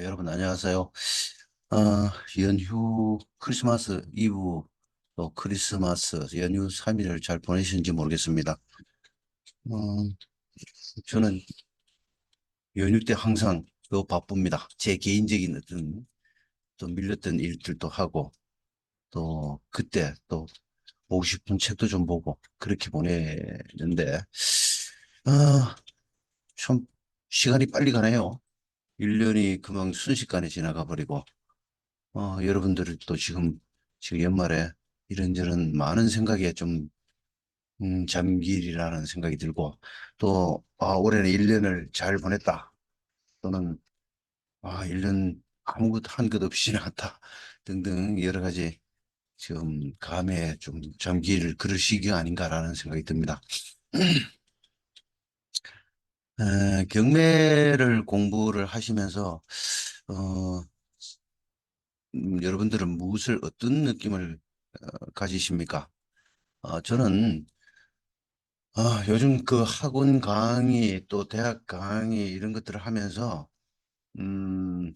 여러분 안녕하세요. 연휴 크리스마스 이브 또 크리스마스 연휴 3일을 잘 보내셨는지 모르겠습니다. 어, 저는 연휴 때 항상 더 바쁩니다. 제 개인적인 어떤 또 밀렸던 일들도 하고 또 그때 또 보고 싶은 책도 좀 보고 그렇게 보내는데 아, 참 시간이 빨리 가네요. 1년이 금방 순식간에 지나가 버리고 여러분들도 지금 연말에 이런저런 많은 생각에 좀, 잠길이라는 생각이 들고, 또, 올해는 1년을 잘 보냈다. 또는, 1년 아무것도 한 것 없이 지나갔다. 등등 여러 가지 지금 감에 좀 잠길 그럴 시기가 아닌가라는 생각이 듭니다. 경매를 공부를 하시면서, 어, 여러분들은 무엇을, 어떤 느낌을 가지십니까? 저는 요즘 그 학원 강의 또 대학 강의 이런 것들을 하면서 음,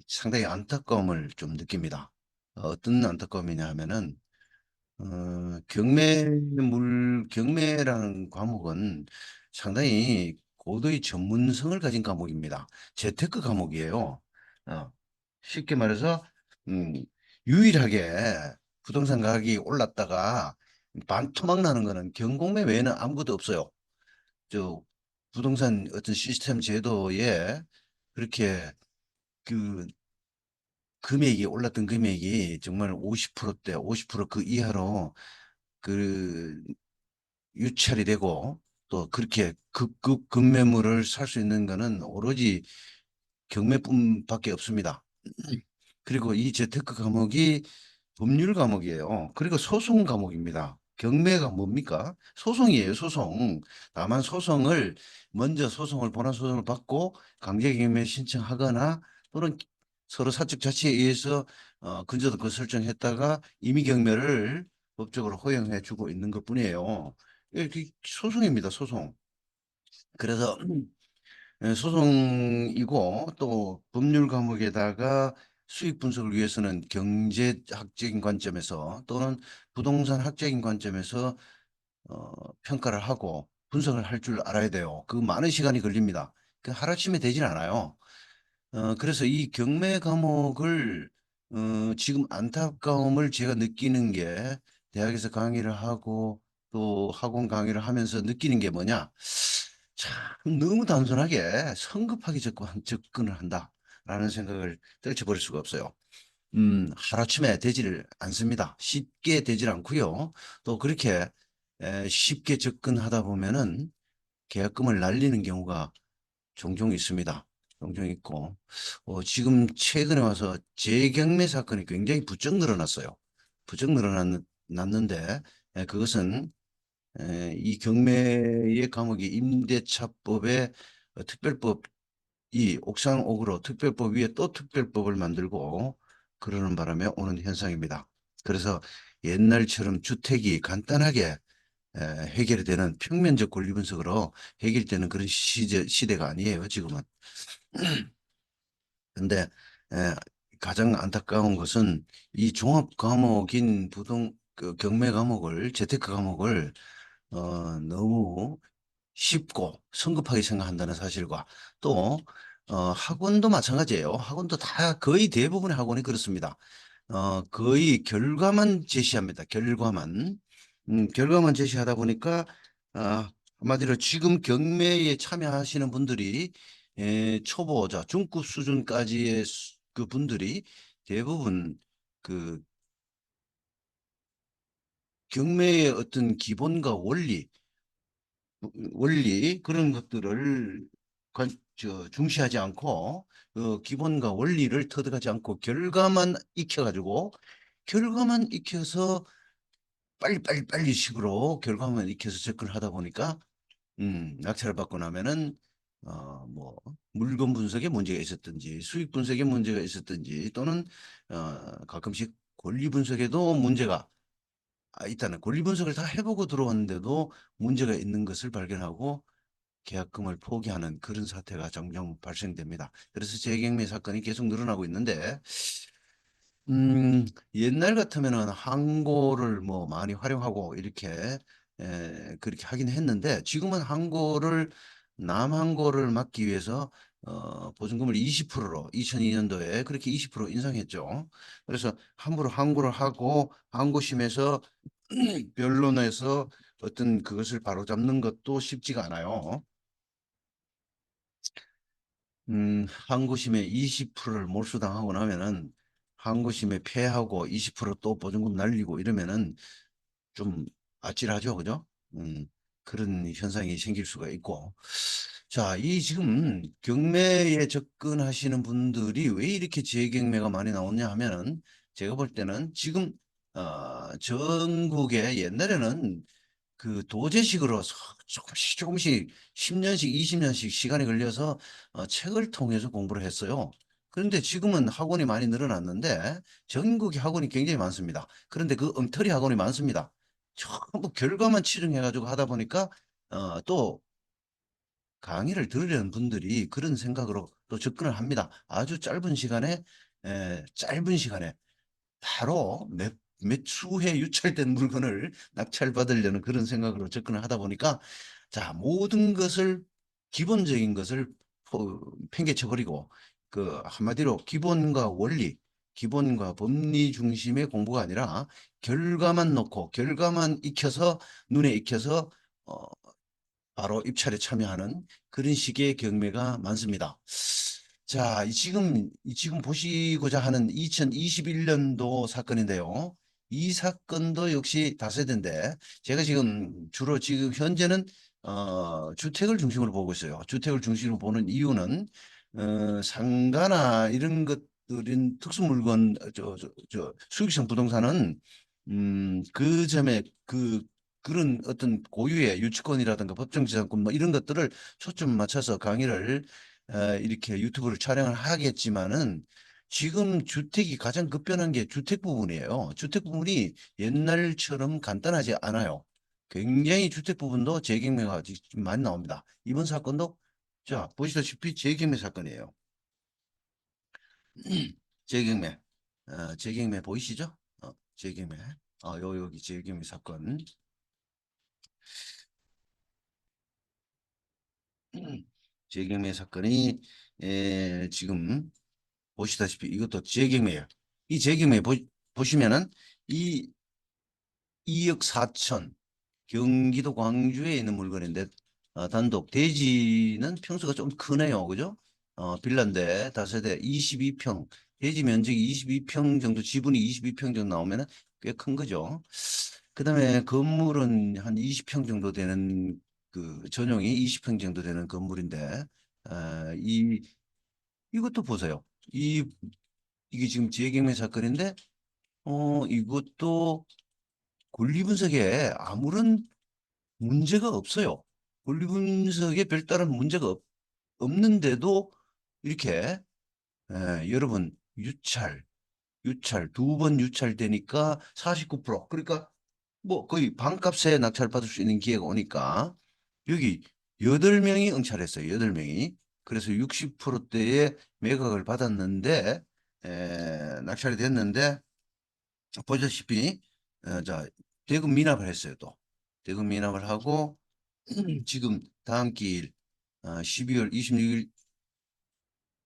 상당히 안타까움을 좀 느낍니다. 어떤 안타까움이냐 하면은 경매라는 과목은 상당히 고도의 전문성을 가진 과목입니다. 재테크 과목이에요. 어, 쉽게 말해서 음, 유일하게 부동산 가격이 올랐다가 반토막 나는 거는 경공매 외에는 아무것도 없어요. 저 부동산 어떤 시스템 제도에 그렇게 그 금액이 올랐던 금액이 정말 50%대, 50%그 이하로 그 유찰이 되고 또 그렇게 급급 급매물을 살 수 있는 거는 오로지 경매뿐밖에 없습니다. 그리고 이 재테크 과목이 법률 과목이에요. 그리고 소송 과목입니다. 경매가 뭡니까? 소송이에요, 소송. 다만 먼저 본안 소송을 받고 강제경매 신청하거나 또는 서로 사적 자치에 의해서 근저당권 설정했다가 임의경매를 법적으로 허용해 주고 있는 것뿐이에요. 이게 소송입니다, 소송. 그래서 소송이고 또 법률 과목에다가 수익 분석을 위해서는 경제학적인 관점에서 또는 부동산 학적인 관점에서 평가를 하고 분석을 할 줄 알아야 돼요. 그 많은 시간이 걸립니다. 그 하루아침에 되진 않아요. 그래서 이 경매 과목을 지금 안타까움을 제가 느끼는 게 대학에서 강의를 하고 또 학원 강의를 하면서 느끼는 게 뭐냐? 참 너무 단순하게 성급하게 접근을 한다라는 생각을 떨쳐버릴 수가 없어요. 하루아침에 되지를 않습니다. 쉽게 되질 않고요. 또 그렇게 쉽게 접근하다 보면은 계약금을 날리는 경우가 종종 있습니다. 종종 있고, 지금 최근에 와서 재경매 사건이 굉장히 부쩍 늘어났어요. 부쩍 늘어났는데, 그것은 이 경매의 과목이 임대차법의 특별법이 옥상옥으로 특별법 위에 또 특별법을 만들고 그러는 바람에 오는 현상입니다. 그래서 옛날처럼 주택이 간단하게 해결이 되는 평면적 권리 분석으로 해결되는 그런 시대가 아니에요, 지금은. 근데 에, 가장 안타까운 것은 이 종합 과목인 그 경매 과목을 재테크 과목을 너무 쉽고 성급하게 생각한다는 사실과 또 학원도 마찬가지예요. 학원도 다 거의 대부분의 학원이 그렇습니다. 거의 결과만 제시합니다. 결과만 제시하다 보니까 한마디로 지금 경매에 참여하시는 분들이 초보자, 중급 수준까지의 그 분들이 대부분 그 경매의 어떤 기본과 원리 그런 것들을 중시하지 않고 기본과 원리를 터득하지 않고 결과만 익혀서 빨리 식으로 결과만 익혀서 접근을 하다 보니까 낙찰을 받고 나면은 뭐 물건 분석에 문제가 있었든지 수익 분석에 문제가 있었든지 또는 가끔씩 권리 분석에도 문제가 있다는 권리 분석을 다 해보고 들어왔는데도 문제가 있는 것을 발견하고 계약금을 포기하는 그런 사태가 종종 발생됩니다. 그래서 재경매 사건이 계속 늘어나고 있는데 옛날 같으면은 항고를 뭐 많이 활용하고 이렇게 그렇게 하긴 했는데 지금은 항고를 남항고를 막기 위해서 보증금을 20%로 2002년도에 그렇게 20% 인상했죠. 그래서 함부로 항고를 하고 항고심에서 변론에서 어떤 그것을 바로잡는 것도 쉽지가 않아요. 항고심에 20%를 몰수당하고 나면은 항고심에 패하고 20%또 보증금 날리고 이러면은 좀 아찔하죠, 그죠? 그런 현상이 생길 수가 있고. 자, 이 지금 경매에 접근하시는 분들이 왜 이렇게 재경매가 많이 나오냐 하면은 제가 볼 때는 지금 전국에 옛날에는 그 도제식으로 조금씩 조금씩 10년씩 20년씩 시간이 걸려서 책을 통해서 공부를 했어요. 그런데 지금은 학원이 많이 늘어났는데 전국에 학원이 굉장히 많습니다. 그런데 그 엉터리 학원이 많습니다. 전부 결과만 치중해가지고 하다 보니까 또 강의를 들으려는 분들이 그런 생각으로 또 접근을 합니다. 아주 짧은 시간에 바로 몇 추후에 유찰된 물건을 낙찰받으려는 그런 생각으로 접근을 하다 보니까 자, 모든 것을 기본적인 것을 팽개쳐버리고 그 한마디로 기본과 원리, 기본과 법리 중심의 공부가 아니라 결과만 놓고 결과만 익혀서 눈에 익혀서 어, 바로 입찰에 참여하는 그런 식의 경매가 많습니다. 자, 지금 보시고자 하는 2021년도 사건인데요. 이 사건도 역시 다세대인데 제가 지금 주로 지금 현재는 주택을 중심으로 보고 있어요. 주택을 중심으로 보는 이유는 상가나 이런 것들인 특수 물건 수익성 부동산은 그 점에 그런 어떤 고유의 유치권이라든가 법정지상권 뭐 이런 것들을 초점 맞춰서 강의를 이렇게 유튜브를 촬영을 하겠지만은 지금 주택이 가장 급변한 게 주택 부분이에요. 주택 부분이 옛날처럼 간단하지 않아요. 굉장히 주택 부분도 재경매가 지금 많이 나옵니다. 이번 사건도 자 보시다시피 재경매 사건이에요. 재경매, 재경매 보이시죠? 재경매, 여기 재경매 사건. 재경매 사건이 지금 보시다시피 이것도 재경매예요. 이 재경매 보시면은 이 2억 4천 경기도 광주에 있는 물건인데 단독 대지는 평수가 좀 크네요. 그죠? 빌라인데 다세대 22평 대지 면적이 22평 정도 지분이 22평 정도 나오면은 꽤 큰 거죠. 그다음에 건물은 한 20평 정도 되는 그 전용이 20평 정도 되는 건물인데 이 이것도 보세요. 이게 지금 재경매 사건인데 이것도 권리 분석에 아무런 문제가 없어요. 권리 분석에 별다른 문제가 없는데도 이렇게 여러분 유찰 두 번 유찰되니까 49% 그러니까 뭐 거의 반값에 낙찰받을 수 있는 기회가 오니까 여기 8명이 응찰했어요. 8명이. 그래서 60%대의 매각을 받았는데 낙찰이 됐는데 보시다시피 자 대금 미납을 했어요. 또 대금 미납을 하고 지금 다음 기일 12월 26일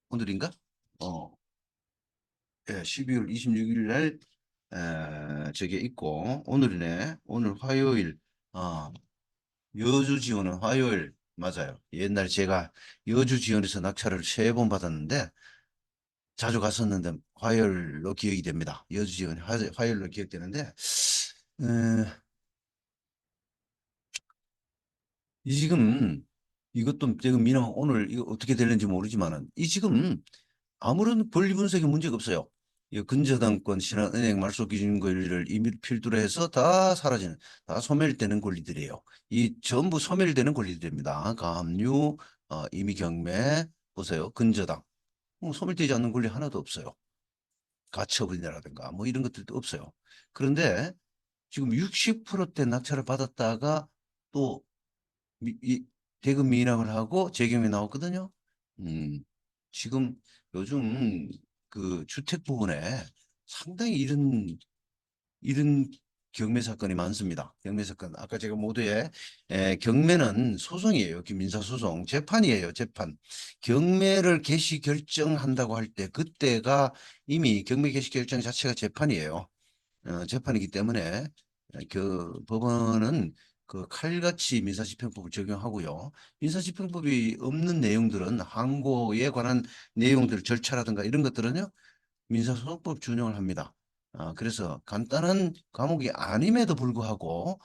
오늘인가? 어, 예, 12월 26일 날 저게 있고 오늘이네. 오늘 화요일. 어, 여주 지원은 화요일 맞아요. 옛날 제가 여주 지원에서 낙찰을 3번 받았는데 자주 갔었는데 화요일로 기억이 됩니다. 여주 지원 화요일로 기억되는데 이 지금 이것도 지금 미나 오늘 이거 어떻게 되는지 모르지만은 이 지금 아무런 권리 분석에 문제가 없어요. 이 근저당권, 신한은행, 말소기준 권리를 이미 필두로 해서 다 사라지는, 다 소멸되는 권리들이에요. 이 전부 소멸되는 권리들입니다. 가압류, 임의경매, 보세요. 근저당. 소멸되지 않는 권리 하나도 없어요. 가처분이라든가 뭐 이런 것들도 없어요. 그런데 지금 60%대 낙찰을 받았다가 또 대금 미납을 하고 재경이 나왔거든요. 음, 지금 요즘 그 주택 부분에 상당히 이런 경매 사건이 많습니다. 경매 사건. 아까 제가 모두에 경매는 소송이에요. 민사소송. 재판이에요. 재판. 경매를 개시 결정한다고 할 때 그때가 이미 경매 개시 결정 자체가 재판이에요. 재판이기 때문에 그 법원은 그 칼같이 민사집행법을 적용하고요. 민사집행법이 없는 내용들은 항고에 관한 내용들 절차라든가 이런 것들은요. 민사소송법 준용을 합니다. 그래서 간단한 과목이 아님에도 불구하고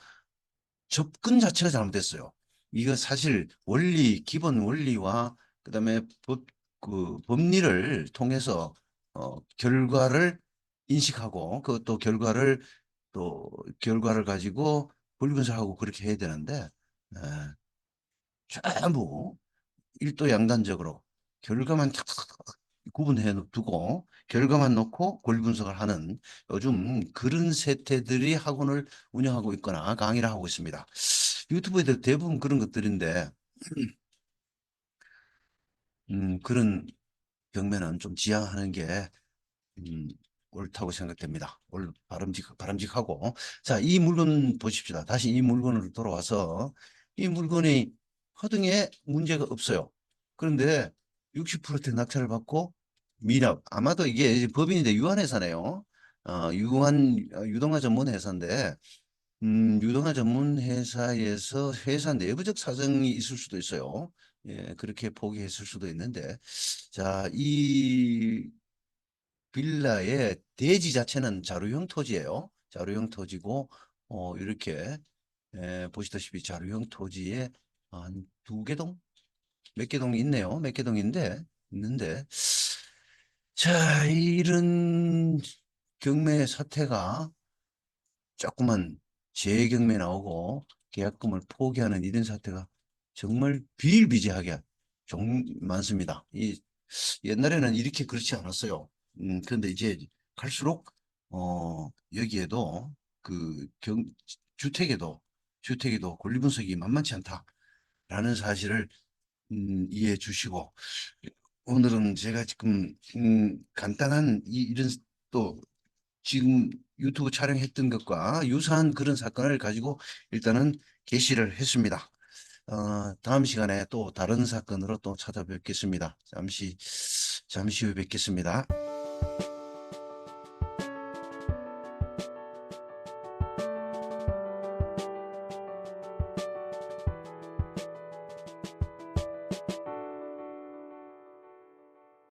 접근 자체가 잘못됐어요. 이거 사실 원리, 기본 원리와 그다음에 그 법리를 통해서 결과를 인식하고 그것도 결과를 가지고 분분석하고 그렇게 해야 되는데 에, 전부 일도양단적으로 결과만 탁탁탁 구분해 두고 결과만 놓고 권리 분석을 하는 요즘 그런 세태들이 학원을 운영하고 있거나 강의를 하고 있습니다. 유튜브에 대부분 그런 것들인데 그런 경매는 좀 지양하는 게 음, 옳다고 생각됩니다. 바람직하고. 자, 이 물건 보십시다. 다시 이 물건으로 돌아와서 이 물건이 허등에 문제가 없어요. 그런데 60%대 낙찰을 받고 미납. 아마도 이게 이제 법인인데 유한회사네요. 유동화 전문 회사인데 유동화 전문 회사에서 회사 내부적 사정이 있을 수도 있어요. 예, 그렇게 포기했을 수도 있는데 자, 이 빌라의 대지 자체는 자루형 토지예요. 자루형 토지고 이렇게 보시다시피 자루형 토지에 한 두 개 동? 몇 개 동이 있네요. 몇 개 동인데 있는데 자 이런 경매 사태가 조그만 재경매 나오고 계약금을 포기하는 이런 사태가 정말 비일비재하게 많습니다. 옛날에는 이렇게 그렇지 않았어요. 그런데 이제 갈수록 여기에도 그 주택에도 권리 분석이 만만치 않다라는 사실을 이해해 주시고 오늘은 제가 지금 간단한 이런 또 지금 유튜브 촬영했던 것과 유사한 그런 사건을 가지고 일단은 게시를 했습니다. 다음 시간에 또 다른 사건으로 또 찾아뵙겠습니다. 잠시 후에 뵙겠습니다.